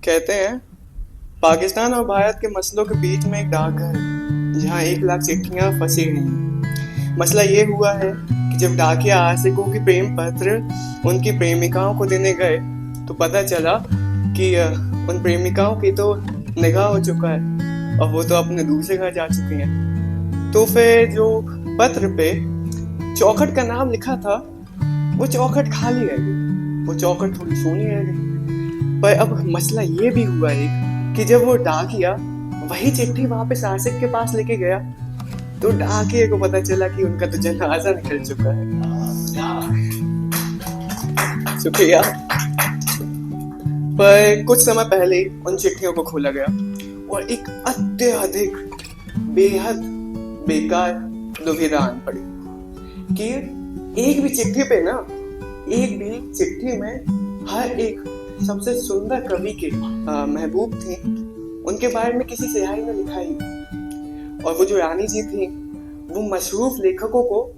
कहते हैं पाकिस्तान और भारत के मसलों के बीच में एक डाकघर है जहाँ 1 लाख चिट्ठियाँ फंसी हैं। मसला ये हुआ है कि जब डाकिया आशिकों की प्रेम पत्र उनकी प्रेमिकाओं को देने गए तो पता चला कि उन प्रेमिकाओं की तो निकाह हो चुका है और वो तो अपने दूसरे घर जा चुकी हैं। तो फिर जो पत्र पे चौखट का नाम लिखा था वो चौखट खाली रह गई, वो चौखट थोड़ी सोनी रह गई। पर अब मसला ये भी हुआ है कि जब वो डाकिया वही चिट्ठी वापस आशिक के पास लेके गया तो डाकिये को पता चला कि उनका तो जनाजा निकल चुका है। शुक्रिया। पर कुछ समय पहले उन चिट्ठियों को खोला गया और एक अत्यधिक बेहद बेकार दुविधा आन पड़ी कि एक भी चिट्ठी में हर एक सबसे सुंदर कवि के महबूब थे, उनके बारे में किसी सियाही ने लिखा ही। और वो जो रानी जी थी वो मशरूफ लेखकों को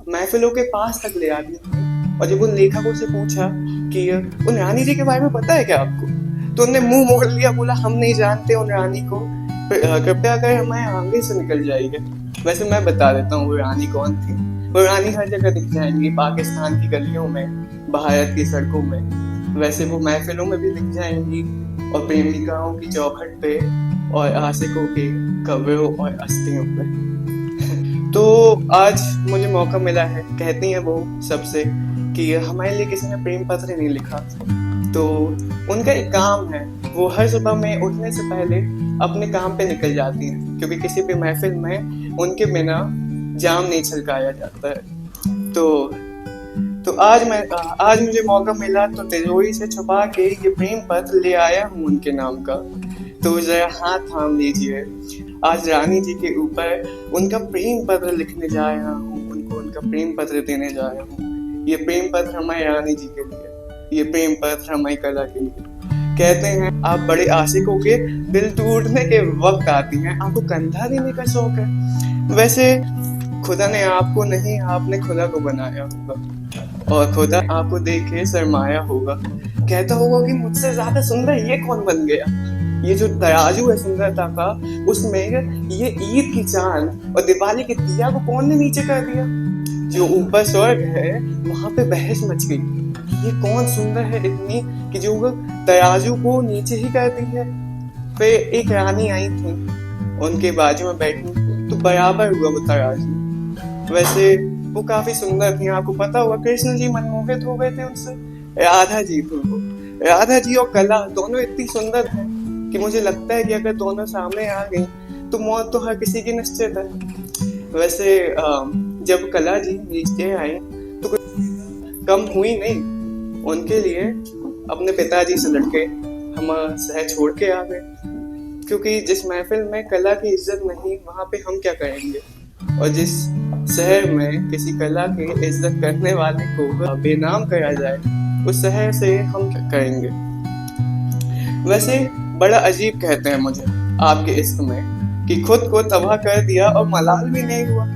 महफिलों के पास तक ले आती थी। और जब उन लेखकों से पूछा कि उन रानी जी के बारे में पता है क्या आपको, तो उन्होंने मुंह मोड़ लिया, बोला हम नहीं जानते उन रानी को, कृपया कर हमारे आगे से निकल जाइए। वैसे मैं बता देता हूँ वो रानी कौन थी। वो रानी हर जगह दिख जाएंगी, पाकिस्तान की गलियों में, भारत की सड़कों में, वैसे वो महफिलों में भी दिख जाएंगी और प्रेमिकाओं की चौखट पे और आशिकों के कब्रों और अस्थियों पे। तो आज मुझे मौका मिला है, कहती हैं वो सबसे कि हमारे लिए किसी ने प्रेम पत्र नहीं लिखा। तो उनका एक काम है, वो हर सुबह में उठने से पहले अपने काम पे निकल जाती हैं, क्योंकि किसी भी महफिल में उनके बिना जाम नहीं छलकाया जाता है। तो आज मुझे मौका मिला तो तिजोरी से छुपा के ये प्रेम पत्र ले आया हूँ उनके नाम का। तो जरा हाथ थाम लीजिए, आज रानी जी के ऊपर उनका प्रेम पत्र लिखने जा रहा हूँ, उनको उनका प्रेम पत्र देने जा रहा हूँ। ये प्रेम पत्र हमारी रानी जी के लिए, ये प्रेम पत्र हमारी कला के लिए। कहते हैं आप बड़े आशिकों के दिल टूटने के वक्त आती हैं, आपको कंधा देने का शौक है। वैसे खुदा ने आपको नहीं, आपने खुदा को बनाया होगा और खुदा आपको देख के शर्माया होगा, कहता होगा कि मुझसे ज्यादा सुंदर ये कौन बन गया। ये जो तराजू है सुंदरता का, उसमें ये ईद की चांद और दिवाली के दिया को कौन ने नीचे कर दिया। जो ऊपर स्वर्ग है वहां पे बहस मच गई, ये कौन सुंदर है इतनी कि जो तराजू को नीचे ही कर दी है। फिर एक रानी आई थी, उनके बाजू में बैठी तो बराबर हुआ वो तराजू। वैसे वो काफी सुंदर थी, आपको पता होगा कृष्ण जी मनमोहित हो गए थे उनसे। राधा जी थी वो, राधा जी और कला दोनों इतनी सुंदर थे कि मुझे लगता है कि अगर दोनों सामने आ गई तो मौत तो हर किसी की निश्चित है। वैसे जब कला जी नीचे आई तो कुछ कम हुई नहीं, उनके लिए अपने पिताजी से लड़के हम शहर छोड़ के आ गए, क्योंकि जिस महफिल में कला की इज्जत नहीं वहां पे हम क्या करेंगे, और जिस शहर में किसी कला की इज्जत करने वाले को बेनाम करा जाए उस शहर से हम क्या करेंगे। वैसे बड़ा अजीब कहते हैं मुझे आपके इश्क में कि खुद को तबाह कर दिया और मलाल भी नहीं हुआ।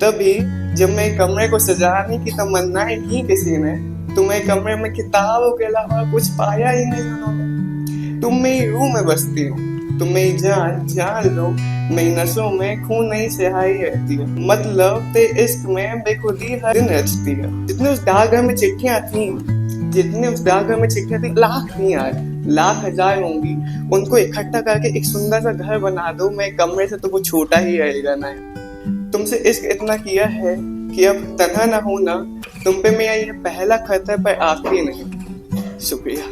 तभी जब मैं कमरे को सजाने की तमन्नाएं की किसी ने, तुम्हें कमरे में किताबों के अलावा कुछ पाया ही नहीं उन्होंने। तुम मेरी रूह में बसती हो, तुम मेरी जान लो, मेरी नसों में खून नहीं सिहाई रहती है, मतलब ते इश्क में बेखुदी हर दिन रचती है। जितने उस डाकघर में चिट्ठियां थी लाख नहीं आए, लाख हजार होंगी, उनको इकट्ठा करके एक सुंदर सा घर बना दो, मैं कमरे से तो वो छोटा ही रहेगा ना। तुमसे इश्क इतना किया है कि अब तन्हा ना होना, तुम पे मेरा ये पहला खत है पर आखिरी नहीं। शुक्रिया।